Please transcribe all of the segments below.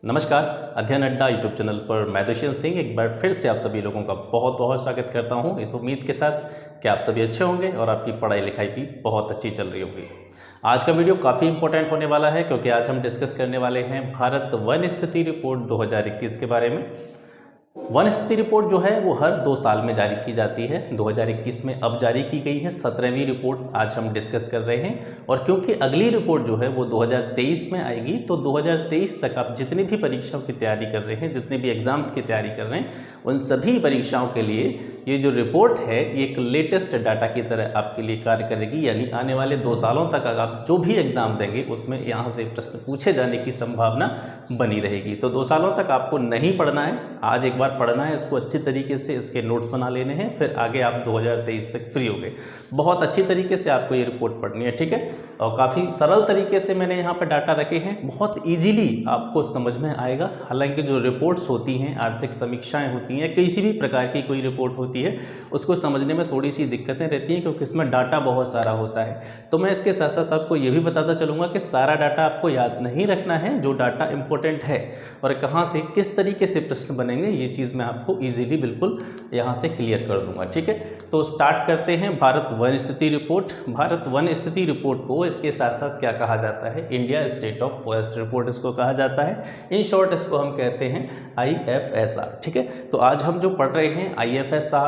नमस्कार। अध्ययन अड्डा यूट्यूब चैनल पर मैं दुष्यंत सिंह एक बार फिर से आप सभी लोगों का बहुत बहुत स्वागत करता हूं, इस उम्मीद के साथ कि आप सभी अच्छे होंगे और आपकी पढ़ाई लिखाई भी बहुत अच्छी चल रही होगी। आज का वीडियो काफ़ी इंपॉर्टेंट होने वाला है क्योंकि आज हम डिस्कस करने वाले हैं भारत वन स्थिति रिपोर्ट 2021 के बारे में। वन स्थिति रिपोर्ट जो है वो हर 2 साल में जारी की जाती है। 2021 में अब जारी की गई है 17वीं रिपोर्ट आज हम डिस्कस कर रहे हैं। और क्योंकि अगली रिपोर्ट जो है वो 2023 में आएगी, तो 2023 तक आप जितनी भी परीक्षाओं की तैयारी कर रहे हैं, जितने भी एग्जाम्स की तैयारी कर रहे हैं, उन सभी परीक्षाओं के लिए ये जो रिपोर्ट है ये एक लेटेस्ट डाटा की तरह आपके लिए कार्य करेगी। यानी आने वाले 2 सालों तक अगर आप जो भी एग्ज़ाम देंगे उसमें यहाँ से प्रश्न पूछे जाने की संभावना बनी रहेगी। तो 2 सालों तक आपको नहीं पढ़ना है, आज एक बार पढ़ना है इसको अच्छी तरीके से, इसके नोट्स बना लेने हैं, फिर आगे आप 2023 तक फ्री हो गए। बहुत अच्छी तरीके से आपको ये रिपोर्ट पढ़नी है, ठीक है। और काफ़ी सरल तरीके से मैंने यहाँ पर डाटा रखे हैं, बहुत ईजीली आपको समझ में आएगा। हालांकि जो रिपोर्ट्स होती हैं, आर्थिक समीक्षाएँ होती हैं, किसी भी प्रकार की कोई रिपोर्ट होती है, उसको समझने में थोड़ी सी दिक्कतें रहती हैं क्योंकि इसमें डाटा बहुत सारा होता है। तो मैं इसके साथ साथ आपको ये भी बताता चलूँगा कि सारा डाटा आपको याद नहीं रखना है, जो डाटा इंपॉर्टेंट है और कहाँ से किस तरीके से प्रश्न बनेंगे ये चीज़ मैं आपको ईजीली बिल्कुल यहाँ से क्लियर कर दूँगा, ठीक है। तो स्टार्ट करते हैं भारत वन स्थिति रिपोर्ट। भारत वन स्थिति रिपोर्ट को इसके साथ साथ क्या कहा जाता है? India state of forest report इसको कहा जाता है। इन शॉर्ट इसको हम कहते हैं IFSR, ठीक है। तो आज हम जो पढ़ रहे हैं IFSR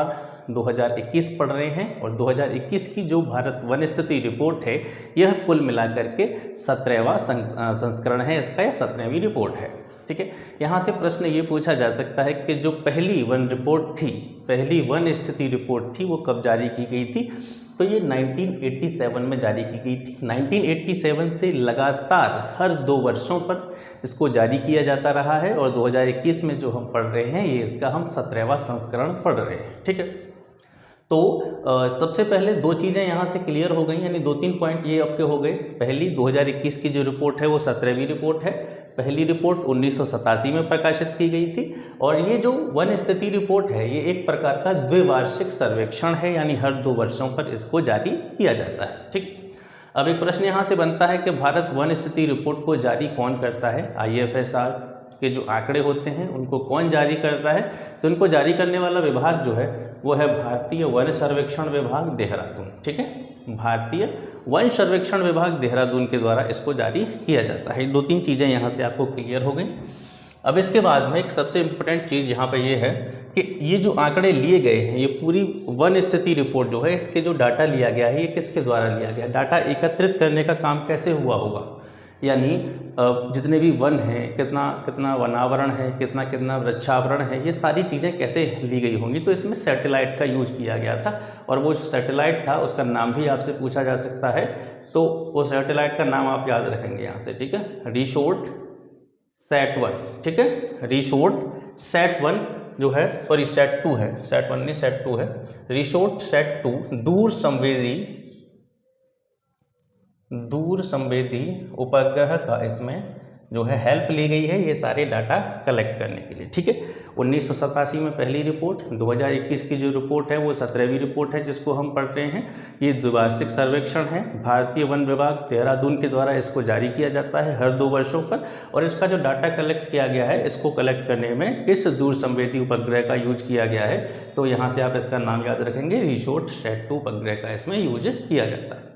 2021 पढ़ रहे हैं और 2021 की जो भारत वन स्थिति रिपोर्ट है यह कुल मिलाकर के 17वां संस्करण है इसका, या 17वीं रिपोर्ट है, ठीक है। यहाँ से प्रश्न ये पूछा जा सकता है कि जो पहली वन रिपोर्ट थी, पहली वन स्थिति रिपोर्ट थी, वो कब जारी की गई थी? तो ये 1987 में जारी की गई थी। 1987 से लगातार हर 2 वर्षों पर इसको जारी किया जाता रहा है और 2021 में जो हम पढ़ रहे हैं ये इसका हम 17वां संस्करण पढ़ रहे हैं, ठीक है। तो सबसे पहले 2 चीज़ें यहाँ से क्लियर हो गई, यानी 2-3 पॉइंट ये आपके हो गए। पहली 2021 की जो रिपोर्ट है वो 17वीं रिपोर्ट है। पहली रिपोर्ट 1987 में प्रकाशित की गई थी और ये जो वन स्थिति रिपोर्ट है ये एक प्रकार का द्विवार्षिक सर्वेक्षण है, यानी हर 2 वर्षों पर इसको जारी किया जाता है, ठीक। अब एक प्रश्न यहाँ से बनता है कि भारत वन स्थिति रिपोर्ट को जारी कौन करता है? IFSR के जो आंकड़े होते हैं उनको कौन जारी करता है? तो इनको जारी करने वाला विभाग जो है वो है भारतीय वन सर्वेक्षण विभाग देहरादून, ठीक है। भारतीय वन सर्वेक्षण विभाग देहरादून के द्वारा इसको जारी किया जाता है। 2-3 चीज़ें यहाँ से आपको क्लियर हो गई। अब इसके बाद में एक सबसे इम्पोर्टेंट चीज़ यहाँ पे ये है कि ये जो आंकड़े लिए गए हैं, ये पूरी वन स्थिति रिपोर्ट जो है इसके जो डाटा लिया गया है ये किसके द्वारा लिया गया? डाटा एकत्रित करने का काम कैसे हुआ होगा? यानी जितने भी वन हैं, कितना कितना वनावरण है, कितना कितना वृक्षावरण है, ये सारी चीज़ें कैसे ली गई होंगी? तो इसमें सैटेलाइट का यूज किया गया था और वो जो सैटेलाइट था उसका नाम भी आपसे पूछा जा सकता है। तो वो सैटेलाइट का नाम आप याद रखेंगे यहाँ से, ठीक है। रिसोर्ट सैट 1, ठीक है। रिसोर्ट सैट 1 जो है, सॉरी सैट 2 है, सैट 1 नहीं सैट 2 है। रिसोर्ट सैट 2 दूर संवेदी उपग्रह का इसमें जो है हेल्प ली गई है ये सारे डाटा कलेक्ट करने के लिए, ठीक है। 1987 में पहली रिपोर्ट, 2021 की जो रिपोर्ट है वो 17वीं रिपोर्ट है जिसको हम पढ़ रहे हैं। ये द्विवार्षिक सर्वेक्षण है, भारतीय वन विभाग देहरादून के द्वारा इसको जारी किया जाता है हर 2 वर्षों पर। और इसका जो डाटा कलेक्ट किया गया है इसको कलेक्ट करने में किस दूर संवेदी उपग्रह का यूज किया गया है? तो यहाँ से आप इसका नाम याद रखेंगे, रिसोर्ट सैट 2 उपग्रह का इसमें यूज किया जाता है।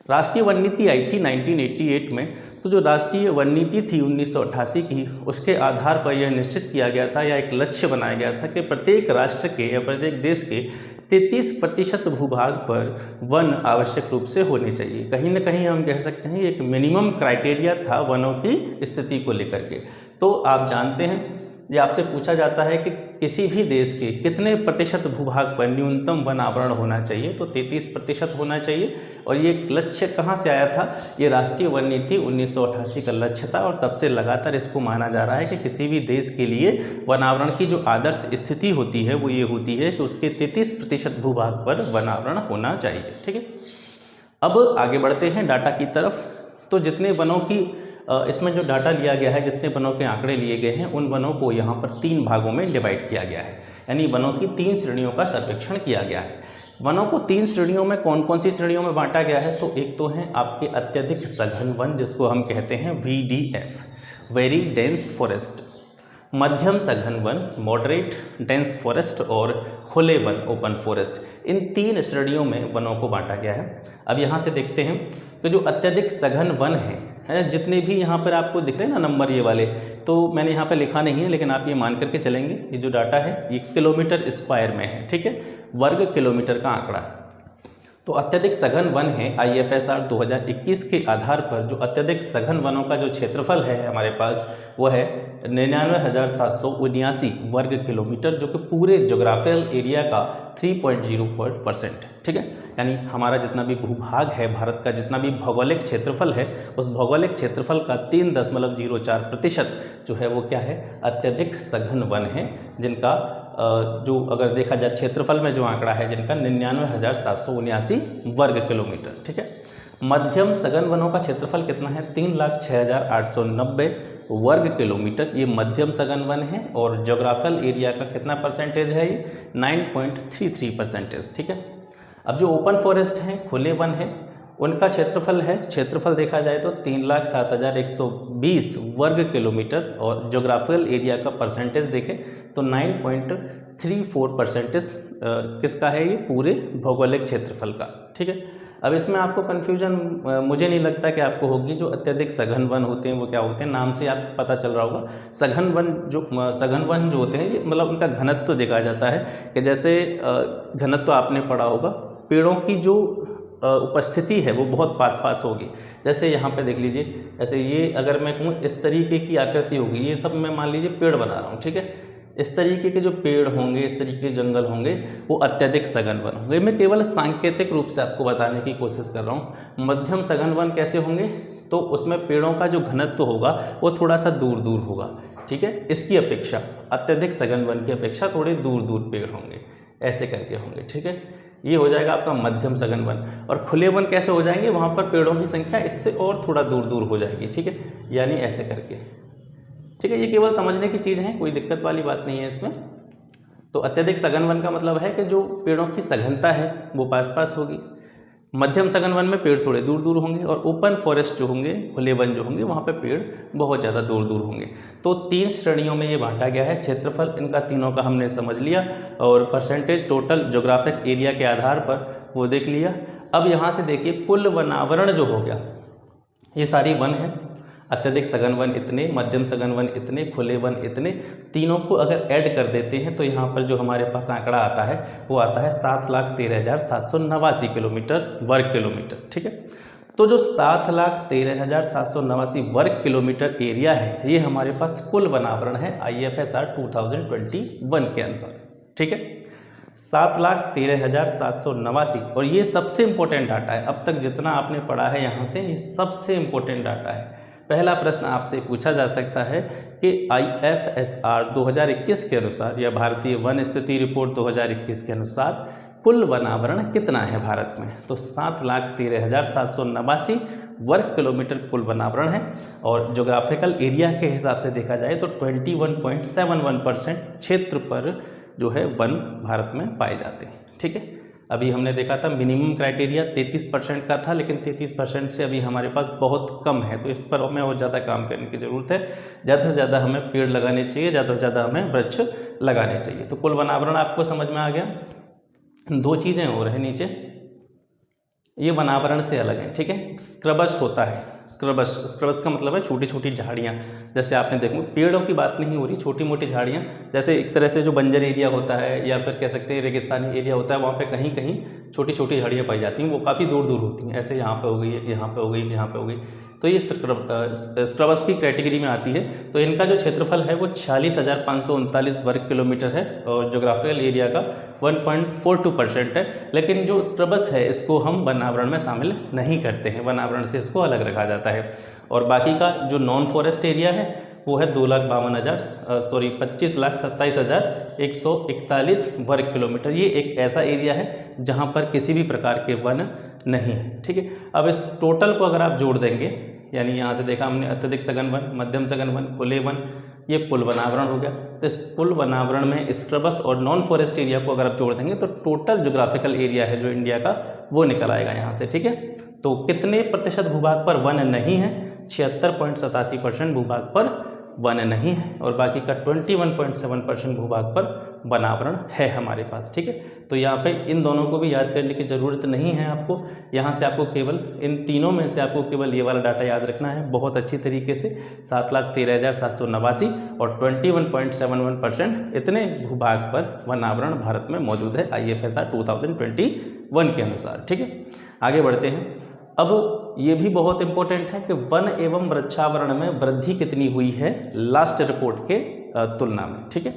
राष्ट्रीय वन नीति आई थी 1988 में, तो जो राष्ट्रीय वन नीति थी 1988 की, उसके आधार पर यह निश्चित किया गया था या एक लक्ष्य बनाया गया था कि प्रत्येक राष्ट्र के या प्रत्येक देश के 33% भूभाग पर वन आवश्यक रूप से होने चाहिए। कहीं ना कहीं हम कह सकते हैं एक मिनिमम क्राइटेरिया था वनों की स्थिति को लेकर के। तो आप जानते हैं ये आपसे पूछा जाता है कि किसी भी देश के कितने प्रतिशत भूभाग पर न्यूनतम वन आवरण होना चाहिए? तो 33% होना चाहिए। और ये लक्ष्य कहाँ से आया था? ये राष्ट्रीय वन नीति 1988 का लक्ष्य था और तब से लगातार इसको माना जा रहा है कि किसी भी देश के लिए वन आवरण की जो आदर्श स्थिति होती है वो ये होती है कि उसके 33% भूभाग पर वन आवरण होना चाहिए, ठीक है। अब आगे बढ़ते हैं डाटा की तरफ। तो जितने वनों की इसमें जो डाटा लिया गया है, जितने वनों के आंकड़े लिए गए हैं, उन वनों को यहाँ पर 3 भागों में डिवाइड किया गया है, यानी वनों की 3 श्रेणियों का सर्वेक्षण किया गया है। वनों को 3 श्रेणियों में, कौन कौन सी श्रेणियों में बांटा गया है? तो एक तो हैं आपके अत्यधिक सघन वन, जिसको हम कहते हैं VDF, वेरी डेंस फॉरेस्ट, मध्यम सघन वन, मॉडरेट डेंस फॉरेस्ट, और खुले वन, ओपन फॉरेस्ट। इन 3 श्रेणियों में वनों को बांटा गया है। अब यहाँ से देखते हैं कि जो अत्यधिक सघन वन है, जितने भी यहाँ पर आपको दिख रहे हैं ना नंबर ये वाले, तो मैंने यहाँ पे लिखा नहीं है, लेकिन आप ये मान करके चलेंगे, ये जो डाटा है ये किलोमीटर स्क्वायर में है, ठीक है, वर्ग किलोमीटर का आंकड़ा। तो अत्यधिक सघन वन है IFSR 2021 के आधार पर जो अत्यधिक सघन वनों का जो क्षेत्रफल है हमारे पास, वो है 99,779 वर्ग किलोमीटर, जो कि पूरे जोग्राफिकल एरिया का 3.04%, ठीक है। यानी हमारा जितना भी भूभाग है, भारत का जितना भी भौगोलिक क्षेत्रफल है, उस भौगोलिक क्षेत्रफल का 3.04% जो है वो क्या है, अत्यधिक सघन वन है, जिनका जो अगर देखा जाए क्षेत्रफल में जो आंकड़ा है जिनका 99,779 वर्ग किलोमीटर, ठीक है। मध्यम सघन वनों का क्षेत्रफल कितना है? 3,06,890 वर्ग किलोमीटर, ये मध्यम सघन वन है, और जोग्राफिकल एरिया का कितना परसेंटेज है? ये 9.33%, ठीक है। अब जो ओपन फॉरेस्ट हैं, खुले वन है, उनका क्षेत्रफल देखा जाए तो 3,07,120 वर्ग किलोमीटर, और जोग्राफिकल एरिया का परसेंटेज देखें तो 9.34% किसका है? ये पूरे भौगोलिक क्षेत्रफल का, ठीक है। अब इसमें आपको कन्फ्यूजन मुझे नहीं लगता कि आपको होगी। जो अत्यधिक सघन वन होते हैं वो क्या होते हैं, नाम से आपको पता चल रहा होगा। सघन वन जो होते हैं, ये मतलब उनका घनत्व देखा जाता है कि जैसे घनत्व आपने पढ़ा होगा, पेड़ों की जो उपस्थिति है वो बहुत पास होगी। जैसे यहाँ पे देख लीजिए, जैसे ये अगर मैं कहूँ इस तरीके की आकृति होगी, ये सब मैं मान लीजिए पेड़ बना रहा हूँ, ठीक है। इस तरीके के जो पेड़ होंगे, इस तरीके के जंगल होंगे, वो अत्यधिक सघन वन होंगे। मैं केवल सांकेतिक रूप से आपको बताने की कोशिश कर रहा हूँ। मध्यम सघन वन कैसे होंगे? तो उसमें पेड़ों का जो घनत्व होगा वो थोड़ा सा दूर दूर होगा, ठीक है। इसकी अपेक्षा अत्यधिक सघन वन की अपेक्षा थोड़े दूर दूर पेड़ होंगे, ऐसे करके होंगे, ठीक है। ये हो जाएगा आपका मध्यम सघन वन। और खुले वन कैसे हो जाएंगे? वहाँ पर पेड़ों की संख्या इससे और थोड़ा दूर दूर हो जाएगी, ठीक है, यानी ऐसे करके, ठीक है। ये केवल समझने की चीज़ है, कोई दिक्कत वाली बात नहीं है इसमें। तो अत्यधिक सघन वन का मतलब है कि जो पेड़ों की सघनता है वो पास होगी। मध्यम सघन वन में पेड़ थोड़े दूर दूर होंगे, और ओपन फॉरेस्ट जो होंगे, खुले वन जो होंगे, वहाँ पे पेड़ बहुत ज़्यादा दूर दूर होंगे। तो 3 श्रेणियों में ये बांटा गया है। क्षेत्रफल इनका तीनों का हमने समझ लिया, और परसेंटेज टोटल जोग्राफिक एरिया के आधार पर वो देख लिया। अब यहाँ से देखिए कुल वनावरण जो हो गया, ये सारी वन है। अत्यधिक सघन वन इतने, मध्यम सघन वन इतने, खुले वन इतने, तीनों को अगर ऐड कर देते हैं तो यहाँ पर जो हमारे पास आंकड़ा आता है वो आता है 7,13,789 किलोमीटर वर्ग किलोमीटर, ठीक है। तो जो 7,13,789 वर्ग किलोमीटर एरिया है, ये हमारे पास कुल वनावरण है IFSR 2021 के अनुसार, ठीक है। 7,13,789, और ये सबसे इम्पोर्टेंट डाटा है। अब तक जितना आपने पढ़ा है यहाँ से, ये सबसे इम्पोर्टेंट डाटा है। पहला प्रश्न आपसे पूछा जा सकता है कि IFSR 2021 के अनुसार, या भारतीय वन स्थिति रिपोर्ट 2021 के अनुसार कुल वनावरण कितना है भारत में? तो 7,13,789 वर्ग किलोमीटर कुल वनावरण है, और जोग्राफिकल एरिया के हिसाब से देखा जाए तो 21.71% क्षेत्र पर जो है वन भारत में पाए जाते हैं, ठीक है। अभी हमने देखा था मिनिमम क्राइटेरिया 33% का था, लेकिन 33% से अभी हमारे पास बहुत कम है, तो इस पर हमें और ज़्यादा काम करने की ज़रूरत है। ज़्यादा से ज़्यादा हमें पेड़ लगाने चाहिए, ज़्यादा से ज़्यादा हमें वृक्ष लगाने चाहिए। तो कुल वनावरण आपको समझ में आ गया। 2 चीज़ें और हैं नीचे, ये वनावरण से अलग है, ठीक है। स्क्रबस होता है, स्क्रबस का मतलब है छोटी छोटी झाड़ियाँ। जैसे आपने देखो, पेड़ों की बात नहीं हो रही, छोटी मोटी झाड़ियाँ, जैसे एक तरह से जो बंजर एरिया होता है, या फिर कह सकते हैं रेगिस्तानी एरिया होता है, वहाँ पे कहीं कहीं छोटी छोटी झाड़ियाँ पाई जाती हैं, वो काफ़ी दूर दूर होती हैं। ऐसे यहाँ पे हो गई, यहाँ पे हो गई, यहाँ पे हो गई, तो ये स्क्रबस की कैटेगरी में आती है। तो इनका जो क्षेत्रफल है वो 46,539 वर्ग किलोमीटर है, और जोग्राफिकल एरिया का 1.42% है। लेकिन जो स्क्रबस है इसको हम वनावरण में शामिल नहीं करते हैं, वनावरण से इसको अलग रखा जाता है। और बाकी का जो नॉन फॉरेस्ट एरिया है वो है 25,27,141 वर्ग किलोमीटर। ये एक ऐसा एरिया है जहाँ पर किसी भी प्रकार के वन नहीं, ठीक है। अब इस टोटल को अगर आप जोड़ देंगे, यानी यहाँ से देखा हमने अत्यधिक सघन वन, मध्यम सघन वन, खुले वन, ये कुल वनावरण हो गया। तो इस कुल वनावरण में स्क्रबस और नॉन फॉरेस्ट एरिया को अगर आप जोड़ देंगे तो टोटल ज्योग्राफिकल एरिया है जो इंडिया का वो निकल आएगा यहाँ से, ठीक है। तो कितने प्रतिशत भूभाग पर वन नहीं है? 76.87% भूभाग पर वन नहीं है और बाकी का 21.7% भूभाग पर वनावरण है हमारे पास, ठीक है। तो यहाँ पे इन दोनों को भी याद करने की ज़रूरत नहीं है आपको। यहाँ से आपको केवल इन तीनों में से आपको केवल ये वाला डाटा याद रखना है बहुत अच्छी तरीके से। 7,13,789 और 21.71% इतने भूभाग पर वनावरण भारत में मौजूद है IFSR 2021 के अनुसार, ठीक है। आगे बढ़ते हैं। अब ये भी बहुत इंपॉर्टेंट है कि वन एवं वृक्षावरण में वृद्धि कितनी हुई है लास्ट रिपोर्ट के तुलना में, ठीक है।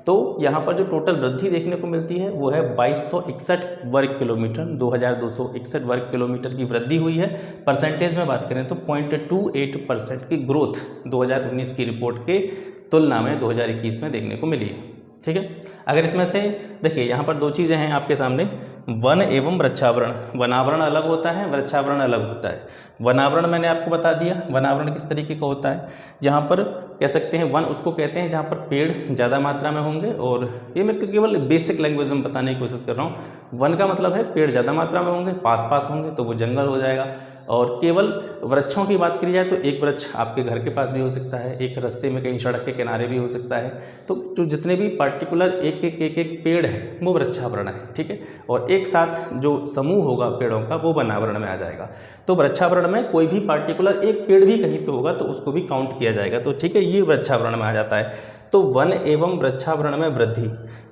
तो यहाँ पर जो टोटल वृद्धि देखने को मिलती है वो है 2261 वर्ग किलोमीटर, 2261 वर्ग किलोमीटर की वृद्धि हुई है। परसेंटेज में बात करें तो 0.28% की ग्रोथ 2019 की रिपोर्ट के तुलना में 2021 में देखने को मिली है, ठीक है। अगर इसमें से देखिए यहाँ पर दो चीज़ें हैं आपके सामने, वन एवं वृक्षावरण। वनावरण अलग होता है, वृक्षावरण अलग होता है। वनावरण मैंने आपको बता दिया, वनावरण किस तरीके का होता है। जहाँ पर कह सकते हैं वन उसको कहते हैं जहाँ पर पेड़ ज़्यादा मात्रा में होंगे, और ये मैं केवल बेसिक लैंग्वेज में बताने की कोशिश कर रहा हूँ। वन का मतलब है पेड़ ज़्यादा मात्रा में होंगे, पास पास होंगे तो वो जंगल हो जाएगा। और केवल वृक्षों की बात की जाए तो एक वृक्ष आपके घर के पास भी हो सकता है, एक रास्ते में कहीं सड़क के किनारे भी हो सकता है। तो जो जितने भी पार्टिकुलर एक पेड़ है वो वृक्षावरण है, ठीक है। और एक साथ जो समूह होगा पेड़ों का वो वनावरण में आ जाएगा। तो वृक्षावरण में कोई भी पार्टिकुलर एक पेड़ भी कहीं पे होगा तो उसको भी काउंट किया जाएगा, तो ठीक है, ये वृक्षावरण में आ जाता है। तो वन एवं वृक्षावरण में वृद्धि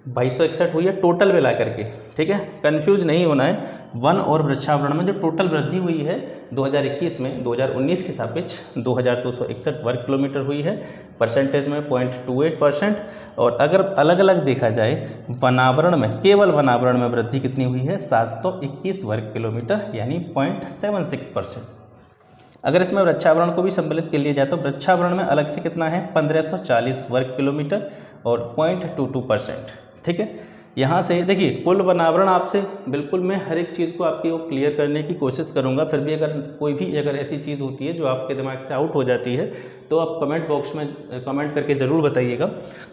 2261 हुई है टोटल मिला करके, ठीक है, कंफ्यूज नहीं होना है। वन और वृक्षावरण में जो टोटल वृद्धि हुई है 2021 में 2019 के सापेक्ष 2261 वर्ग किलोमीटर हुई है, परसेंटेज में 0.28%। और अगर अलग अलग देखा जाए वनावरण में, केवल वनावरण में वृद्धि कितनी हुई है 721 वर्ग किलोमीटर यानी 0.76%। अगर इसमें वृक्षावरण को भी सम्मिलित कर लिया जाए तो वृक्षावरण में अलग से कितना है 1540 वर्ग किलोमीटर और 0.22%, ठीक है। यहाँ से देखिए कुल वनावरण आपसे बिल्कुल मैं हर एक चीज़ को आपकी वो क्लियर करने की कोशिश करूँगा। फिर भी अगर कोई भी ऐसी चीज़ होती है जो आपके दिमाग से आउट हो जाती है तो आप कमेंट बॉक्स में कमेंट करके ज़रूर बताइएगा।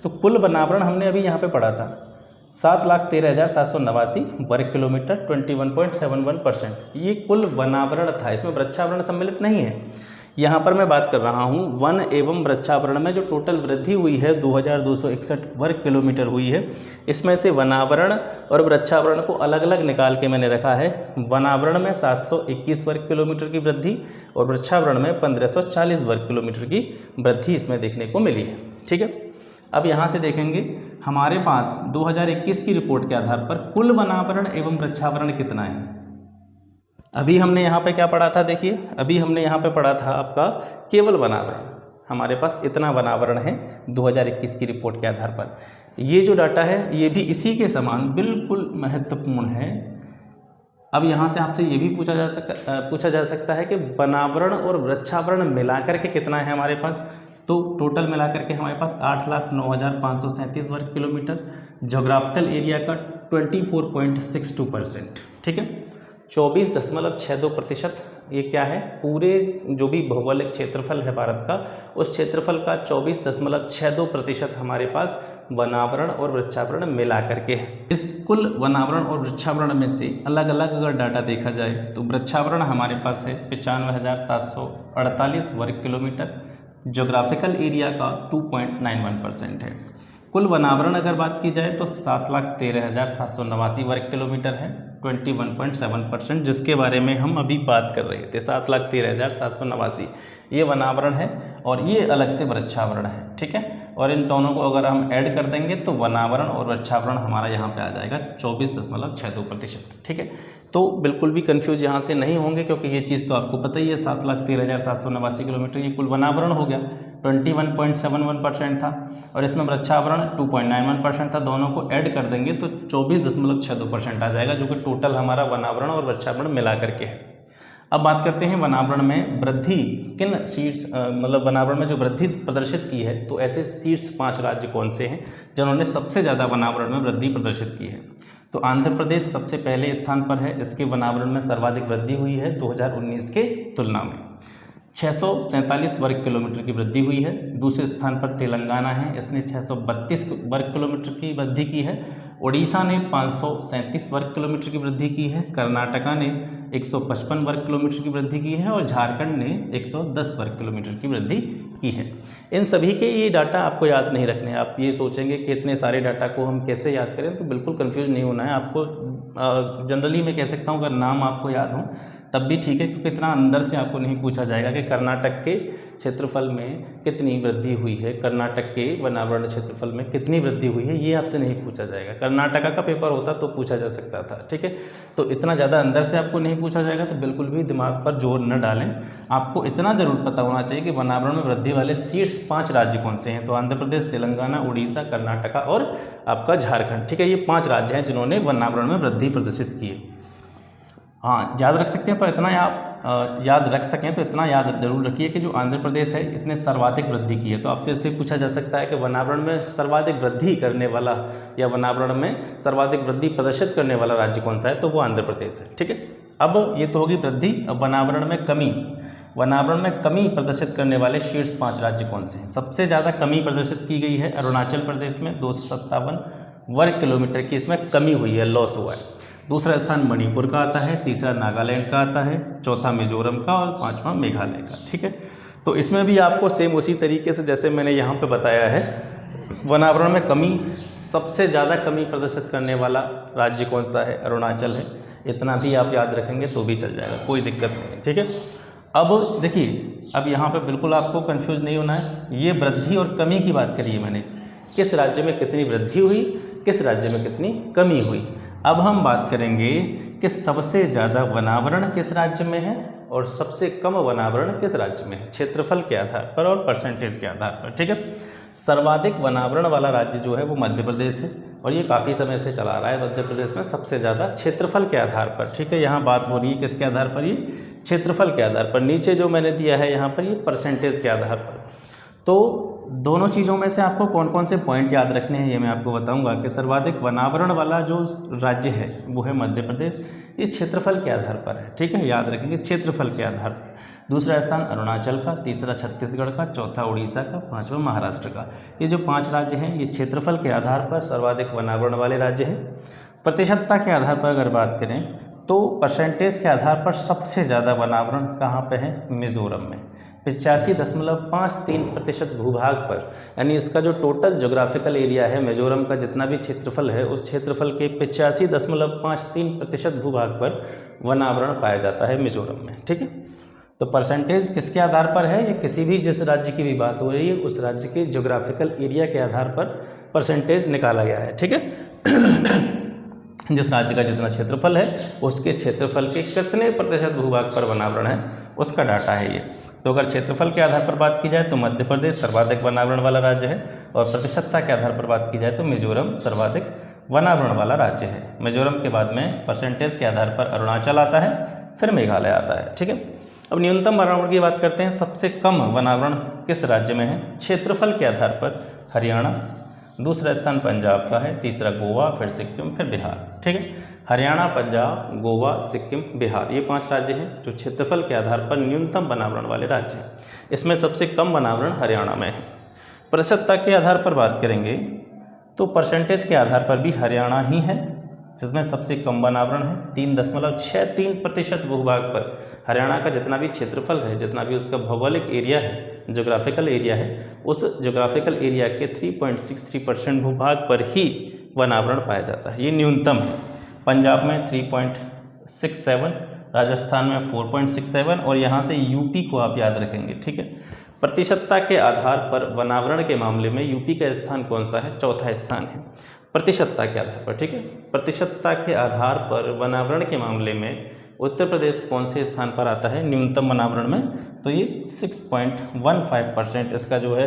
तो कुल वनावरण हमने अभी यहाँ पे पढ़ा था 7,13,789 वर्ग किलोमीटर 21.71%। ये कुल वनावरण था, इसमें वृक्षावरण सम्मिलित नहीं है। यहाँ पर मैं बात कर रहा हूँ वन एवं वृक्षावरण में जो टोटल वृद्धि हुई है 2261 वर्ग किलोमीटर हुई है। इसमें से वनावरण और वृक्षावरण को अलग अलग निकाल के मैंने रखा है। वनावरण में 721 वर्ग किलोमीटर की वृद्धि और वृक्षावरण में 1540 वर्ग किलोमीटर की वृद्धि इसमें देखने को मिली है, ठीक है। अब यहाँ से देखेंगे हमारे पास 2021 की रिपोर्ट के आधार पर कुल वनावरण एवं वृक्षावरण कितना है। अभी हमने यहाँ पे क्या पढ़ा था, देखिए अभी हमने यहाँ पे पढ़ा था आपका केवल वनावरण, हमारे पास इतना वनावरण है 2021 की रिपोर्ट के आधार पर। ये जो डाटा है ये भी इसी के समान बिल्कुल महत्वपूर्ण है। अब यहाँ से आपसे ये भी पूछा जा सकता है कि वनावरण और वृक्षावरण मिलाकर के कितना है हमारे पास। तो टोटल मिलाकर के हमारे पास 8,09,537 वर्ग किलोमीटर, जोग्राफिकल एरिया का 24.62%, ठीक है, 24.62%। ये क्या है, पूरे जो भी भौगोलिक क्षेत्रफल है भारत का उस क्षेत्रफल का 24.62% हमारे पास वनावरण और वृक्षावरण मिला करके है। इस कुल वनावरण और वृक्षावरण में से अलग अलग अगर डाटा देखा जाए तो वृक्षावरण हमारे पास है 95,748 वर्ग किलोमीटर, जोग्राफिकल एरिया का 2.91% है। कुल वनावरण अगर बात की जाए तो 7,13,789 वर्ग किलोमीटर है, 21.7%, जिसके बारे में हम अभी बात कर रहे थे। 7,13,789 ये वनावरण है और ये अलग से वृक्षावरण है, ठीक है। और इन दोनों को अगर हम ऐड कर देंगे तो वनावरण और वृक्षावरण हमारा यहाँ पे आ जाएगा 24.62%, ठीक है। तो बिल्कुल भी कंफ्यूज यहाँ से नहीं होंगे क्योंकि ये चीज़ तो आपको पता ही है। 7,13,789 किलोमीटर ये कुल वनावरण हो गया, 21.71% था, और इसमें वृक्षावरण 2.91% था। दोनों को ऐड कर देंगे तो 24.62% आ जाएगा, जो कि टोटल हमारा वनावरण और वृक्षावरण मिला करके है। अब बात करते हैं वनावरण में वृद्धि किन शीर्ष मतलब वनावरण में जो वृद्धि प्रदर्शित की है, तो ऐसे शीर्ष 5 राज्य कौन से हैं जिन्होंने सबसे ज़्यादा वनावरण में वृद्धि प्रदर्शित की है। तो आंध्र प्रदेश सबसे पहले स्थान पर है, इसके वनावरण में सर्वाधिक वृद्धि हुई है 2019 के तुलना में। 647 वर्ग किलोमीटर की वृद्धि हुई है। दूसरे स्थान पर तेलंगाना है, इसने 632 वर्ग किलोमीटर की वृद्धि की है। उड़ीसा ने 537 वर्ग किलोमीटर की वृद्धि की है। कर्नाटका ने 155 वर्ग किलोमीटर की वृद्धि की है और झारखंड ने 110 वर्ग किलोमीटर की वृद्धि की है। इन सभी के ये डाटा आपको याद नहीं रखने हैं। आप ये सोचेंगे कि इतने सारे डाटा को हम कैसे याद करें, तो बिल्कुल कंफ्यूज नहीं होना है आपको। जनरली मैं कह सकता हूँ अगर नाम आपको याद हो तब भी ठीक है, क्योंकि इतना अंदर से आपको नहीं पूछा जाएगा कि कर्नाटक के क्षेत्रफल में कितनी वृद्धि हुई है, कर्नाटक के वनावरण क्षेत्रफल में कितनी वृद्धि हुई है, ये आपसे नहीं पूछा जाएगा। कर्नाटका का पेपर होता तो पूछा जा सकता था, ठीक है। तो इतना ज़्यादा अंदर से आपको नहीं पूछा जाएगा, तो बिल्कुल भी दिमाग पर जोर न डालें। आपको इतना ज़रूर पता होना चाहिए कि वनावरण में वृद्धि वाले शीर्ष 5 राज्य कौन से हैं। तो आंध्र प्रदेश, तेलंगाना, उड़ीसा, कर्नाटका और आपका झारखंड, ठीक है। ये 5 राज्य हैं जिन्होंने वनावरण में वृद्धि प्रदर्शित की है। हाँ, याद रख सकते हैं तो इतना आप याद रख सकें तो इतना याद जरूर रखिए कि जो आंध्र प्रदेश है इसने सर्वाधिक वृद्धि की है। तो आपसे इससे पूछा जा सकता है कि वनावरण में सर्वाधिक वृद्धि करने वाला या वनावरण में सर्वाधिक वृद्धि प्रदर्शित करने वाला राज्य कौन सा है, तो वो आंध्र प्रदेश है, ठीक है। अब ये तो होगी वृद्धि। अब वनावरण में कमी, वनावरण में कमी प्रदर्शित करने वाले शीर्ष 5 राज्य कौन से हैं। सबसे ज़्यादा कमी प्रदर्शित की गई है अरुणाचल प्रदेश में, 257 वर्ग किलोमीटर की इसमें कमी हुई है, लॉस हुआ है। दूसरा स्थान मणिपुर का आता है, तीसरा नागालैंड का आता है, चौथा मिजोरम का और 5वां मेघालय का, ठीक है। तो इसमें भी आपको सेम उसी तरीके से जैसे मैंने यहाँ पे बताया है, वनावरण में कमी, सबसे ज़्यादा कमी प्रदर्शित करने वाला राज्य कौन सा है, अरुणाचल है। इतना भी आप याद रखेंगे तो भी चल जाएगा, कोई दिक्कत नहीं, ठीक है। अब देखिए, अब यहाँ पे बिल्कुल आपको कंफ्यूज नहीं होना है। ये वृद्धि और कमी की बात करी है मैंने, किस राज्य में कितनी वृद्धि हुई, किस राज्य में कितनी कमी हुई। अब हम बात करेंगे कि सबसे ज़्यादा वनावरण किस राज्य में है और सबसे कम वनावरण किस राज्य में है, क्षेत्रफल के आधार पर और परसेंटेज के आधार पर, ठीक है। सर्वाधिक वनावरण वाला राज्य जो है वो मध्य प्रदेश है और ये काफ़ी समय से चला रहा है मध्य प्रदेश में सबसे ज़्यादा क्षेत्रफल के आधार पर, ठीक है। यहाँ बात हो रही है किसके आधार पर, ये क्षेत्रफल के आधार पर। नीचे जो मैंने दिया है यहाँ पर ये परसेंटेज के आधार पर। तो दोनों चीज़ों में से आपको कौन कौन से पॉइंट याद रखने हैं ये मैं आपको बताऊंगा कि सर्वाधिक वनावरण वाला जो राज्य है वो है मध्य प्रदेश, ये क्षेत्रफल के आधार पर है, ठीक है, याद रखेंगे क्षेत्रफल के आधार पर। दूसरा स्थान अरुणाचल का, तीसरा छत्तीसगढ़ का, चौथा उड़ीसा का, 5वां महाराष्ट्र का। ये जो 5 राज्य हैं ये क्षेत्रफल के आधार पर सर्वाधिक वनावरण वाले राज्य हैं। प्रतिशतता के आधार पर अगर बात करें तो परसेंटेज के आधार पर सबसे ज़्यादा वनावरण कहाँ पे है, मिजोरम में, 85.53% भूभाग पर, यानी इसका जो टोटल जोग्राफिकल एरिया है मिजोरम का जितना भी क्षेत्रफल है उस क्षेत्रफल के 85.53% भूभाग पर वनावरण पाया जाता है मिजोरम में, ठीक है। तो परसेंटेज किसके आधार पर है, ये किसी भी जिस राज्य की भी बात हो रही है उस राज्य के जोग्राफिकल एरिया के आधार पर परसेंटेज निकाला गया है, ठीक है। जिस राज्य का जितना क्षेत्रफल है उसके क्षेत्रफल के कितने प्रतिशत भूभाग पर वनावरण है उसका डाटा है ये। तो अगर क्षेत्रफल के आधार पर बात की जाए तो मध्य प्रदेश सर्वाधिक वनावरण वाला राज्य है और प्रतिशतता के आधार पर बात की जाए तो मिजोरम सर्वाधिक वनावरण वाला राज्य है। मिजोरम के बाद में परसेंटेज के आधार पर अरुणाचल आता है, फिर मेघालय आता है, ठीक है। अब न्यूनतम वनावरण की बात करते हैं। सबसे कम वनावरण किस राज्य में है, क्षेत्रफल के आधार पर हरियाणा, दूसरा स्थान पंजाब का है, तीसरा गोवा, फिर सिक्किम, फिर बिहार, ठीक है। हरियाणा, पंजाब, गोवा, सिक्किम, बिहार, ये 5 राज्य हैं जो क्षेत्रफल के आधार पर न्यूनतम वनावरण वाले राज्य हैं। इसमें सबसे कम वनावरण हरियाणा में है। प्रतिशतता के आधार पर बात करेंगे तो परसेंटेज के आधार पर भी हरियाणा ही है जिसमें सबसे कम वनावरण है, 3.63% भूभाग पर। हरियाणा का जितना भी क्षेत्रफल है, जितना भी उसका भौगोलिक एरिया है, जोग्राफिकल एरिया है, उस जोग्राफिकल एरिया के 3.63% भूभाग पर ही वनावरण पाया जाता है, ये न्यूनतम है। पंजाब में 3.67, राजस्थान में 4.67 और यहाँ से यूपी को आप याद रखेंगे, ठीक है। प्रतिशतता के आधार पर वनावरण के मामले में यूपी का स्थान कौन सा है, चौथा स्थान है प्रतिशतता के आधार पर, ठीक है। प्रतिशतता के आधार पर वनावरण के मामले में उत्तर प्रदेश कौन से स्थान पर आता है न्यूनतम वनावरण में, तो ये 6.15% इसका जो है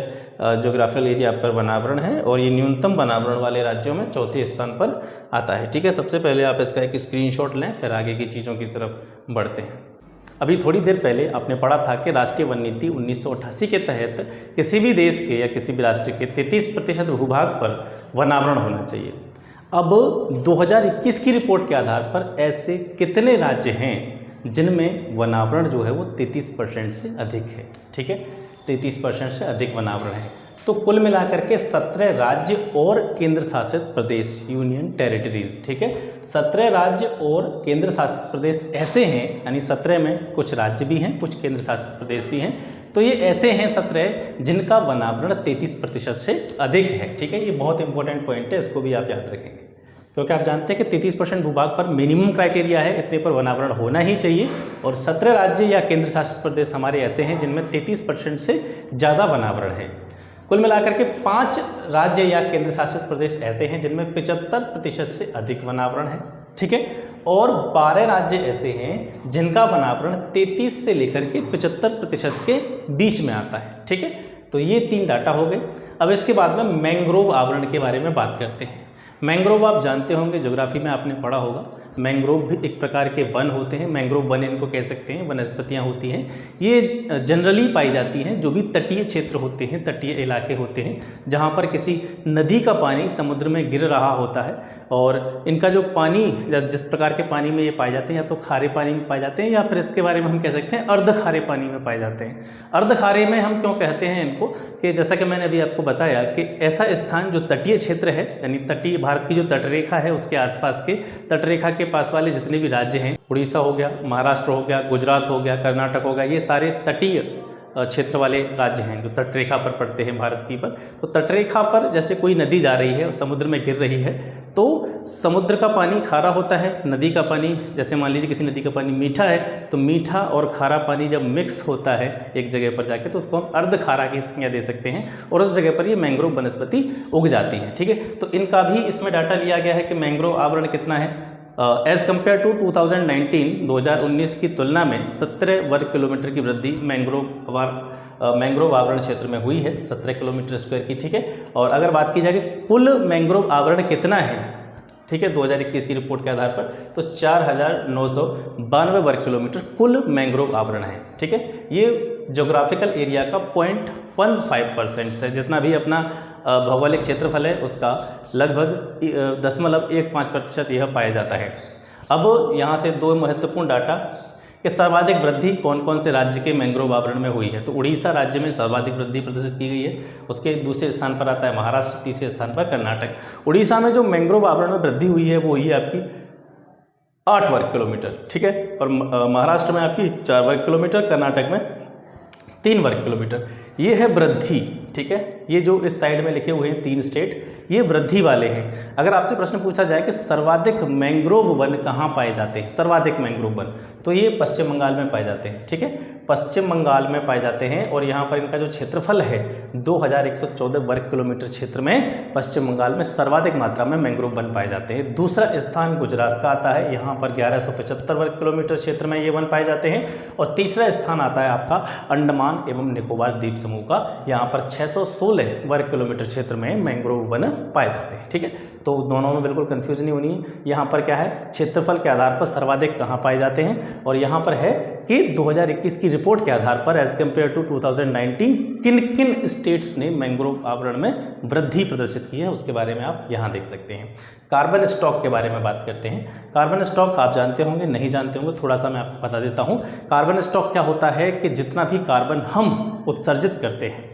जोग्राफिकल एरिया पर वनावरण है और ये न्यूनतम वनावरण वाले राज्यों में चौथे स्थान पर आता है, ठीक है। सबसे पहले आप इसका एक स्क्रीनशॉट लें, फिर आगे की चीज़ों की तरफ बढ़ते हैं। अभी थोड़ी देर पहले आपने पढ़ा था कि राष्ट्रीय वन नीति 1988 के तहत किसी भी देश के या किसी भी राष्ट्र के 33% भूभाग पर वनावरण होना चाहिए। अब 2021 की रिपोर्ट के आधार पर ऐसे कितने राज्य हैं जिनमें वनावरण जो है वो 33% से अधिक है। ठीक है, 33% से अधिक वनावरण है। तो कुल मिलाकर के 17 राज्य और केंद्र शासित प्रदेश, यूनियन टेरिटरीज, ठीक है, 17 राज्य और केंद्र शासित प्रदेश ऐसे हैं, यानी 17 में कुछ राज्य भी हैं, कुछ केंद्र शासित प्रदेश भी हैं। तो ये ऐसे हैं 17 जिनका वनावरण 33% से अधिक है। ठीक है, ये बहुत इंपॉर्टेंट पॉइंट है, इसको भी आप याद रखेंगे, क्योंकि आप जानते हैं कि 33% भूभाग पर मिनिमम क्राइटेरिया है, इतने पर वनावरण होना ही चाहिए। और 17 राज्य या केंद्र शासित प्रदेश हमारे ऐसे हैं जिनमें 33% से ज़्यादा वनावरण है। कुल मिलाकर के 5 राज्य या केंद्र शासित प्रदेश ऐसे हैं जिनमें 75% से अधिक वनावरण है। ठीक है, और 12 राज्य ऐसे हैं जिनका वनावरण 33 से लेकर के 75% के बीच में आता है। ठीक है, तो ये 3 डाटा हो गए। अब इसके बाद में मैंग्रोव आवरण के बारे में बात करते हैं। मैंग्रोव आप जानते होंगे, ज्योग्राफी में आपने पढ़ा होगा, मैंग्रोव भी एक प्रकार के वन होते हैं। मैंग्रोव वन इनको कह सकते हैं, वनस्पतियां होती हैं। ये जनरली पाई जाती हैं जो भी तटीय क्षेत्र होते हैं, तटीय इलाके होते हैं, जहाँ पर किसी नदी का पानी समुद्र में गिर रहा होता है। और इनका जो पानी, जिस प्रकार के पानी में ये पाए जाते हैं, या तो खारे पानी में पाए जाते हैं, या फिर इसके बारे में हम कह सकते हैं अर्ध खारे पानी में पाए जाते हैं। अर्ध खारे में हम क्यों कहते हैं इनको, कि जैसा कि मैंने अभी आपको बताया कि ऐसा स्थान जो तटीय क्षेत्र है, यानी तटीय भारत की जो तटरेखा है उसके आसपास के तटरेखा के पास वाले जितने भी राज्य हैं, उड़ीसा हो गया, महाराष्ट्र हो गया, गुजरात हो गया, कर्नाटक हो गया, ये सारे तटीय क्षेत्र वाले राज्य हैं जो तटरेखा पर पड़ते हैं भारत की पर। तो तटरेखा पर जैसे कोई नदी जा रही है और समुद्र में गिर रही है, तो समुद्र का पानी खारा होता है, नदी का पानी, जैसे मान लीजिए किसी नदी का पानी मीठा है, तो मीठा और खारा पानी जब मिक्स होता है एक जगह पर जाके, तो उसको हम अर्ध खारा की संज्ञा दे सकते हैं, और उस जगह पर ये मैंग्रोव वनस्पति उग जाती है। ठीक है, तो इनका भी इसमें डाटा लिया गया है कि मैंग्रोव आवरण कितना है। एज़ कम्पेयर टू 2019 की तुलना में 17 वर्ग किलोमीटर की वृद्धि मैंग्रोव आवरण क्षेत्र में हुई है, 17 किलोमीटर स्क्वायर की। ठीक है, और अगर बात की जाए कि कुल मैंग्रोव आवरण कितना है, ठीक है, 2021 की रिपोर्ट के आधार पर, तो 4992 वर्ग किलोमीटर कुल मैंग्रोव आवरण है। ठीक है, ये ज्योग्राफिकल एरिया का 0.15% है, जितना भी अपना भौगोलिक क्षेत्रफल है उसका लगभग 0.15% यह पाया जाता है। अब यहाँ से 2 महत्वपूर्ण डाटा कि सर्वाधिक वृद्धि कौन कौन से राज्य के मैंग्रोव आवरण में हुई है। तो उड़ीसा राज्य में सर्वाधिक वृद्धि प्रदर्शित की गई है, उसके दूसरे स्थान पर आता है महाराष्ट्र, तीसरे स्थान पर कर्नाटक। उड़ीसा में जो मैंग्रोव आवरण में वृद्धि हुई है वो हुई है आपकी 8 वर्ग किलोमीटर। ठीक है, और महाराष्ट्र में आपकी 4 वर्ग किलोमीटर, कर्नाटक में 3 वर्ग किलोमीटर। ये है वृद्धि। ठीक है, ये जो इस साइड में लिखे हुए हैं 3 स्टेट, ये वृद्धि वाले हैं। अगर आपसे प्रश्न पूछा जाए कि सर्वाधिक मैंग्रोव वन कहाँ पाए जाते हैं, सर्वाधिक मैंग्रोव वन, तो ये पश्चिम बंगाल में पाए जाते हैं। ठीक है, पश्चिम बंगाल में पाए जाते हैं, और यहाँ पर इनका जो क्षेत्रफल है 2114 वर्ग किलोमीटर क्षेत्र में पश्चिम बंगाल में सर्वाधिक मात्रा में मैंग्रोव वन पाए जाते हैं। दूसरा स्थान गुजरात का आता है, यहाँ पर 1175 वर्ग किलोमीटर क्षेत्र में ये वन पाए जाते हैं। और तीसरा स्थान आता है आपका अंडमान एवं निकोबार द्वीप समूह का, यहाँ पर 616 वर्ग किलोमीटर क्षेत्र में मैंग्रोव वन पाए जाते हैं। ठीक है, तो दोनों में बिल्कुल कंफ्यूज नहीं होनी है। यहाँ पर क्या है, क्षेत्रफल के आधार पर सर्वाधिक कहाँ पाए जाते हैं, और यहाँ पर है कि 2021 की रिपोर्ट के आधार पर एज कम्पेयर टू 2019 किन किन स्टेट्स ने मैंग्रोव आवरण में वृद्धि प्रदर्शित की है, उसके बारे में आप यहाँ देख सकते हैं। कार्बन स्टॉक के बारे में बात करते हैं। कार्बन स्टॉक आप जानते होंगे, नहीं जानते होंगे, थोड़ा सा मैं आपको बता देता हूँ। कार्बन स्टॉक क्या होता है कि जितना भी कार्बन हम उत्सर्जित करते हैं,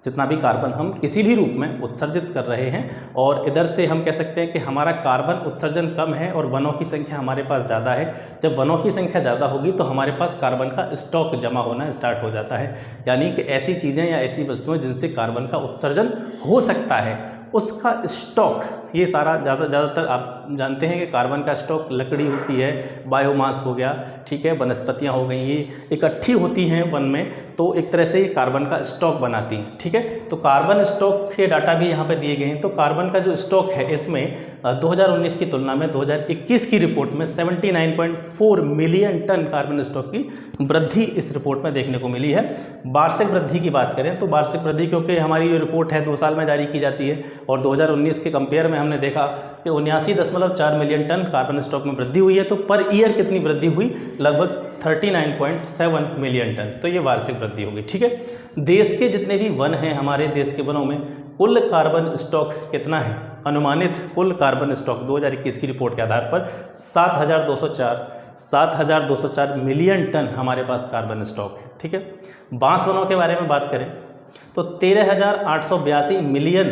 जितना भी कार्बन हम किसी भी रूप में उत्सर्जित कर रहे हैं, और इधर से हम कह सकते हैं कि हमारा कार्बन उत्सर्जन कम है और वनों की संख्या हमारे पास ज़्यादा है। जब वनों की संख्या ज़्यादा होगी तो हमारे पास कार्बन का स्टॉक जमा होना स्टार्ट हो जाता है, यानी कि ऐसी चीज़ें या ऐसी वस्तुएं जिनसे कार्बन का उत्सर्जन हो सकता है उसका स्टॉक, ये सारा ज़्यादातर आप जानते हैं कि कार्बन का स्टॉक लकड़ी होती है, बायोमास हो गया, ठीक है, वनस्पतियाँ हो गई, ये इकट्ठी होती हैं वन में, तो एक तरह से ये कार्बन का स्टॉक बनाती हैं। ठीक है, तो कार्बन स्टॉक के डाटा भी यहाँ पे दिए गए हैं। तो कार्बन का जो स्टॉक है इसमें 2019 की तुलना में 2021 की रिपोर्ट में 79.4 मिलियन टन कार्बन स्टॉक की वृद्धि इस रिपोर्ट में देखने को मिली है। वार्षिक वृद्धि की बात करें तो वार्षिक वृद्धि, क्योंकि हमारी ये रिपोर्ट है 2 साल में जारी की जाती है, और 2019 के कंपेयर में हमने देखा कि 79.4 मिलियन टन कार्बन स्टॉक में वृद्धि हुई है। तो पर ईयर कितनी वृद्धि हुई, लगभग 39.7 मिलियन टन। तो ये वार्षिक वृद्धि होगी। ठीक है, देश के जितने भी वन हैं, हमारे देश के वनों में कुल कार्बन स्टॉक कितना है, अनुमानित कुल कार्बन स्टॉक 2021 की रिपोर्ट के आधार पर 7204 7,204 मिलियन टन हमारे पास कार्बन स्टॉक है। ठीक है, बांस वनों के बारे में बात करें तो 13,882 मिलियन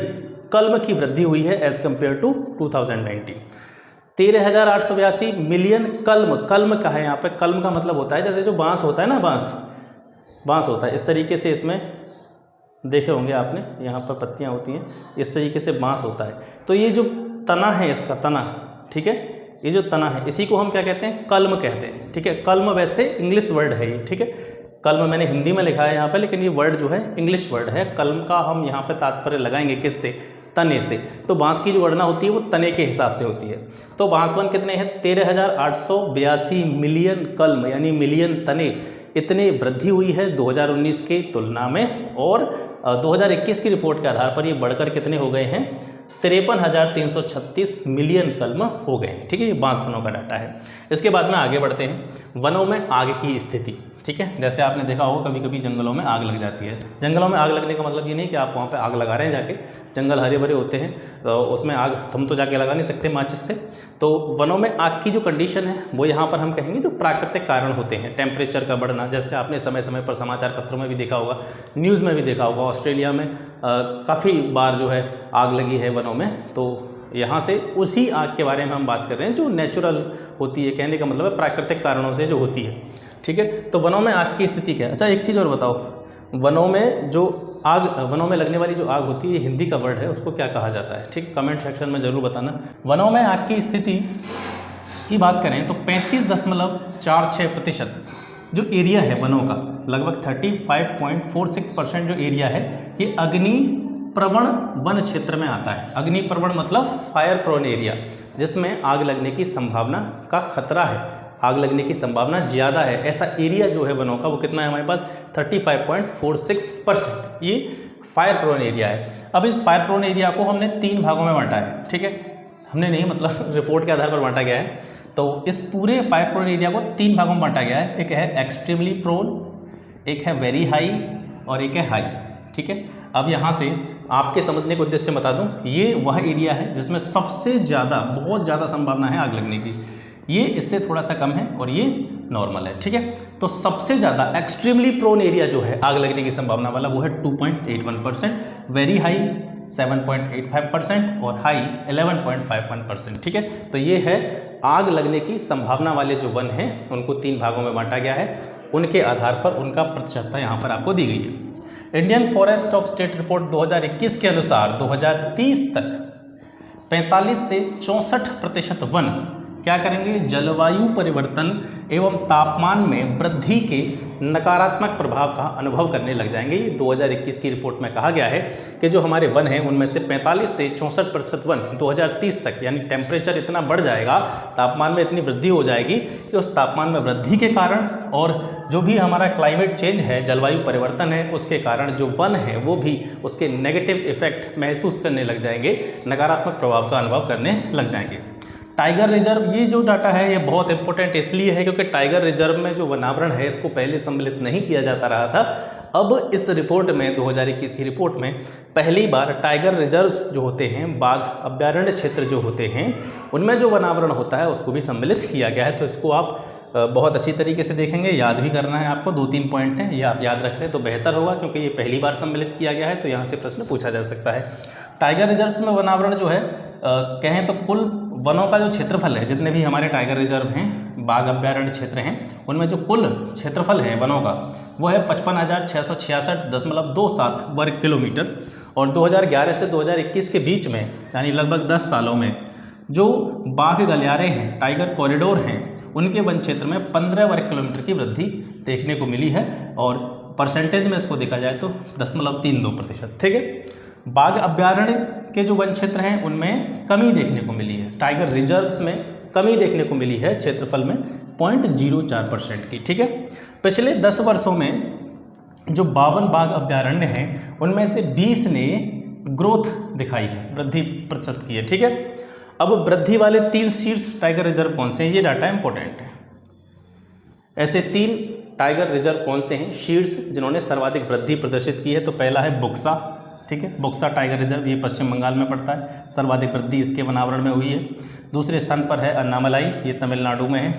कलम की वृद्धि हुई है एज कम्पेयर टू 2019। 13,882 मिलियन कलम, कलम का है यहाँ पे, कलम का मतलब होता है जैसे जो बांस होता है ना, बांस होता है इस तरीके से, इसमें देखे होंगे आपने, यहाँ पर पत्तियाँ होती हैं, इस तरीके से बांस होता है। तो ये जो तना है, इसका तना, ठीक है, ये जो तना है इसी को हम क्या कहते हैं, कलम कहते हैं। ठीक है, कलम वैसे इंग्लिश वर्ड है ये। ठीक है, कलम मैंने हिंदी में लिखा है यहाँ पे, लेकिन ये वर्ड जो है इंग्लिश वर्ड है। कलम का हम यहाँ पे तात्पर्य लगाएंगे किससे, तने से। तो बांस की जो गणना होती है वो तने के हिसाब से होती है। तो बांस वन कितने हैं, 13,882 मिलियन कलम यानी मिलियन तने, इतनी वृद्धि हुई है 2019 के तुलना में। और 2021 की रिपोर्ट के आधार पर ये बढ़कर कितने हो गए हैं, 53,336 मिलियन कलम हो गए हैं। ठीक है, ये बांस वनों का डाटा है। इसके बाद में आगे बढ़ते हैं, वनों में आग की स्थिति। ठीक है, जैसे आपने देखा होगा कभी कभी जंगलों में आग लग जाती है। जंगलों में आग लगने का मतलब ये नहीं कि आप वहाँ पे आग लगा रहे हैं जाके, जंगल हरे भरे होते हैं तो उसमें आग हम तो जाके लगा नहीं सकते माचिस से। तो वनों में आग की जो कंडीशन है वो यहाँ पर हम कहेंगे जो प्राकृतिक कारण होते हैं, टेम्परेचर का बढ़ना, जैसे आपने समय समय पर समाचार पत्रों में भी देखा होगा, न्यूज़ में भी देखा होगा, ऑस्ट्रेलिया में काफ़ी बार जो है आग लगी है वनों में। तो यहाँ से उसी आग के बारे में हम बात कर रहे हैं जो नेचुरल होती है, कहने का मतलब है प्राकृतिक कारणों से जो होती है। ठीक है, तो वनों में आग की स्थिति क्या है। अच्छा, एक चीज़ और बताओ, वनों में जो आग, वनों में लगने वाली जो आग होती है, ये हिंदी का वर्ड है, उसको क्या कहा जाता है। ठीक, कमेंट सेक्शन में ज़रूर बताना। वनों में आग की स्थिति की बात करें तो 35.46% जो एरिया है वनों का, लगभग 35.46% जो एरिया है, ये अग्नि प्रवण वन क्षेत्र में आता है। अग्नि प्रवण मतलब फायर प्रोन एरिया, जिसमें आग लगने की संभावना का खतरा है, आग लगने की संभावना ज़्यादा है, ऐसा एरिया जो है वनों का वो कितना है हमारे पास, 35.46%। ये फायर प्रोन एरिया है। अब इस फायर प्रोन एरिया को हमने 3 भागों में बांटा है। ठीक है, हमने नहीं, मतलब रिपोर्ट के आधार पर बांटा गया है। तो इस पूरे फायर प्रोन एरिया को 3 भागों में बांटा गया है। एक है एक्सट्रीमली प्रोन, एक है वेरी हाई और एक है हाई। ठीक है, अब यहाँ से आपके समझने के उद्देश्य से बता दूँ, ये वह एरिया है जिसमें सबसे ज़्यादा, बहुत ज़्यादा संभावना है आग लगने की। ये इससे थोड़ा सा कम है और ये नॉर्मल है। ठीक है, तो सबसे ज़्यादा एक्सट्रीमली प्रोन एरिया जो है आग लगने की संभावना वाला वो है 2.81%, वेरी हाई 7.85% और हाई 11.51%। ठीक है, तो ये है आग लगने की संभावना वाले जो वन हैं, उनको 3 भागों में बांटा गया है। उनके आधार पर उनका प्रतिशतता यहाँ पर आपको दी गई है। Indian forest of state report 2021 के अनुसार 2030 तक 45 से 64% वन क्या करेंगे, जलवायु परिवर्तन एवं तापमान में वृद्धि के नकारात्मक प्रभाव का अनुभव करने लग जाएंगे। ये 2021 की रिपोर्ट में कहा गया है कि जो हमारे वन हैं उनमें से 45 से 64% वन 2030 तक, यानी टेम्परेचर इतना बढ़ जाएगा, तापमान में इतनी वृद्धि हो जाएगी कि उस तापमान में वृद्धि के कारण और जो भी हमारा क्लाइमेट चेंज है, जलवायु परिवर्तन है, उसके कारण जो वन है वो भी उसके नेगेटिव इफेक्ट महसूस करने लग जाएंगे, नकारात्मक प्रभाव का अनुभव करने लग जाएंगे। टाइगर रिजर्व, ये जो डाटा है ये बहुत इंपॉर्टेंट इसलिए है क्योंकि टाइगर रिजर्व में जो वनावरण है इसको पहले सम्मिलित नहीं किया जाता रहा था। अब इस रिपोर्ट में 2021 की रिपोर्ट में पहली बार टाइगर रिजर्व्स जो होते हैं, बाघ अभ्यारण्य क्षेत्र जो होते हैं, उनमें जो वनावरण होता है उसको भी सम्मिलित किया गया है। तो इसको आप बहुत अच्छी तरीके से देखेंगे, याद भी करना है आपको। 2-3 पॉइंट हैं, ये आप याद रख लें तो बेहतर होगा क्योंकि ये पहली बार सम्मिलित किया गया है, तो यहाँ से प्रश्न पूछा जा सकता है। टाइगर रिजर्व्स में वनावरण जो है कहें तो कुल वनों का जो क्षेत्रफल है, जितने भी हमारे टाइगर रिजर्व हैं, बाघ अभ्यारण्य क्षेत्र हैं, उनमें जो कुल क्षेत्रफल है वनों का वो है 55,666.27 वर्ग किलोमीटर। और 2011 से 2021 के बीच में, यानी लगभग 10 सालों में, जो बाघ गलियारे हैं, टाइगर कॉरिडोर हैं, उनके वन क्षेत्र में 15 वर्ग किलोमीटर की वृद्धि देखने को मिली है। और परसेंटेज में इसको देखा जाए तो 0.32%। ठीक है, बाघ अभ्यारण्य के जो वन क्षेत्र हैं उनमें कमी देखने को मिली है, टाइगर रिजर्व्स में कमी देखने को मिली है क्षेत्रफल में 0.04% की। ठीक है, पिछले 10 वर्षों में जो 52 बाघ अभ्यारण्य हैं उनमें से 20 ने ग्रोथ दिखाई है, वृद्धि प्रतिशत की है। ठीक है, अब वृद्धि वाले 3 शीर्ष टाइगर रिजर्व कौन से हैं, ये डाटा इंपॉर्टेंट है। ऐसे 3 टाइगर रिजर्व कौन से हैं शीर्ष जिन्होंने सर्वाधिक वृद्धि प्रदर्शित की है? तो पहला है बुक्सा। ठीक है, बुक्सा टाइगर रिजर्व, ये पश्चिम बंगाल में पड़ता है, सर्वाधिक वृद्धि इसके वनावरण में हुई है। दूसरे स्थान पर है अन्नामलाई, ये तमिलनाडु में है।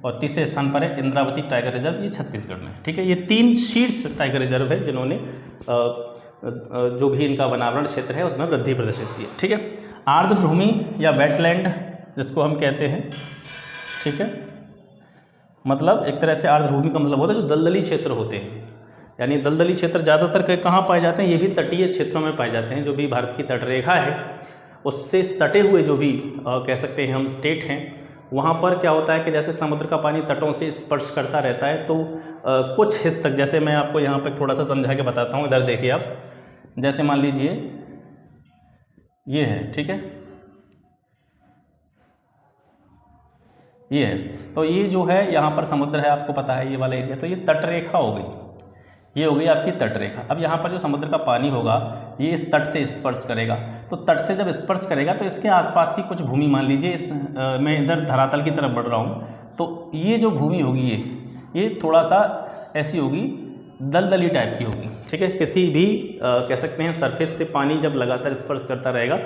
और तीसरे स्थान पर है इंद्रावती टाइगर रिजर्व, ये छत्तीसगढ़ में। ठीक है, ये 3 शीर्ष टाइगर रिजर्व है जिन्होंने जो भी इनका वनावरण क्षेत्र है उसमें वृद्धि प्रदर्शित की है। ठीक है, आर्द्र भूमि या वेटलैंड जिसको हम कहते हैं, ठीक है, मतलब एक तरह से आर्द्र भूमि का मतलब होता है जो दलदली क्षेत्र होते हैं, यानी दलदली क्षेत्र ज़्यादातर कहाँ पाए जाते हैं, ये भी तटीय क्षेत्रों में पाए जाते हैं। जो भी भारत की तटरेखा है उससे सटे हुए जो भी कह सकते हैं हम स्टेट हैं, वहाँ पर क्या होता है कि जैसे समुद्र का पानी तटों से स्पर्श करता रहता है, तो कुछ हद तक, जैसे मैं आपको यहाँ पे थोड़ा सा समझा के बताता हूँ। इधर देखिए आप, जैसे मान लीजिए ये है, ठीक है, ये है, तो ये जो है यहाँ पर समुद्र है, आपको पता है ये वाला एरिया, तो ये तटरेखा हो गई, ये हो गई आपकी तटरेखा। अब यहाँ पर जो समुद्र का पानी होगा ये इस तट से स्पर्श करेगा, तो तट से जब स्पर्श करेगा तो इसके आसपास की कुछ भूमि, मान लीजिए मैं इधर धरातल की तरफ बढ़ रहा हूँ, तो ये जो भूमि होगी ये थोड़ा सा ऐसी होगी, दलदली टाइप की होगी। ठीक है, किसी भी कह सकते हैं सरफेस से पानी जब लगातार स्पर्श करता रहेगा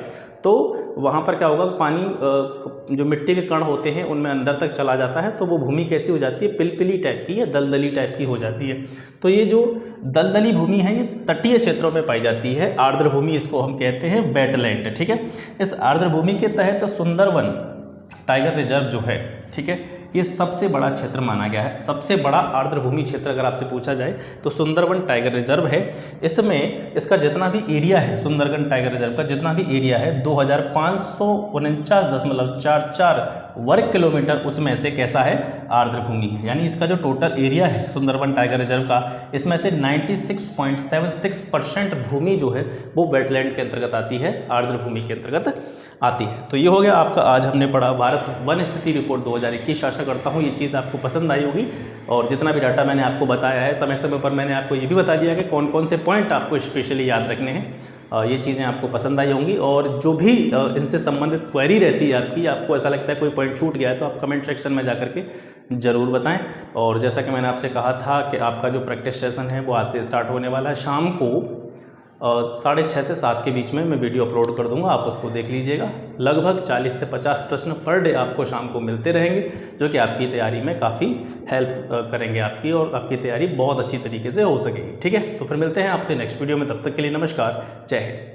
तो वहाँ पर क्या होगा, पानी जो मिट्टी के कण होते हैं उनमें अंदर तक चला जाता है, तो वो भूमि कैसी हो जाती है, पिलपिली टाइप की या दलदली टाइप की हो जाती है। तो ये जो दलदली भूमि है ये तटीय क्षेत्रों में पाई जाती है, आर्द्र भूमि इसको हम कहते हैं वेटलैंड। ठीक है, इस आर्द्र भूमि के तहत सुंदरवन टाइगर रिजर्व जो है, ठीक है, ये सबसे बड़ा क्षेत्र माना गया है। सबसे बड़ा आर्द्र भूमि क्षेत्र अगर आपसे पूछा जाए तो सुंदरवन टाइगर रिजर्व है। इसमें इसका जितना भी एरिया है, सुंदरवन टाइगर रिजर्व का जितना भी एरिया है 2549.44 वर्ग किलोमीटर, उसमें से कैसा है, आर्द्र भूमि है। यानी इसका जो टोटल एरिया है सुंदरवन टाइगर रिजर्व का, इसमें से 96.76% भूमि जो है वो वेटलैंड के अंतर्गत आती है, आर्द्र भूमि के अंतर्गत आती है। तो ये हो गया आपका, आज हमने पढ़ा भारत वन स्थिति रिपोर्ट 2021। आशा करता हूँ ये चीज़ आपको पसंद आई होगी, और जितना भी डाटा मैंने आपको बताया है समय समय पर मैंने आपको ये भी बता दिया कि कौन कौन से पॉइंट आपको स्पेशली याद रखने हैं। ये चीज़ें आपको पसंद आई होंगी, और जो भी इनसे संबंधित क्वेरी रहती है आपकी, आपको ऐसा लगता है कोई पॉइंट छूट गया है, तो आप कमेंट सेक्शन में जाकर के ज़रूर बताएं। और जैसा कि मैंने आपसे कहा था कि आपका जो प्रैक्टिस सेशन है वो आज से स्टार्ट होने वाला है। शाम को 6:30 से 7 के बीच में मैं वीडियो अपलोड कर दूंगा, आप उसको देख लीजिएगा। लगभग 40 से 50 प्रश्न पर डे आपको शाम को मिलते रहेंगे, जो कि आपकी तैयारी में काफ़ी हेल्प करेंगे आपकी, और आपकी तैयारी बहुत अच्छी तरीके से हो सकेगी। ठीक है, तो फिर मिलते हैं आपसे नेक्स्ट वीडियो में, तब तक के लिए नमस्कार, जय हिंद।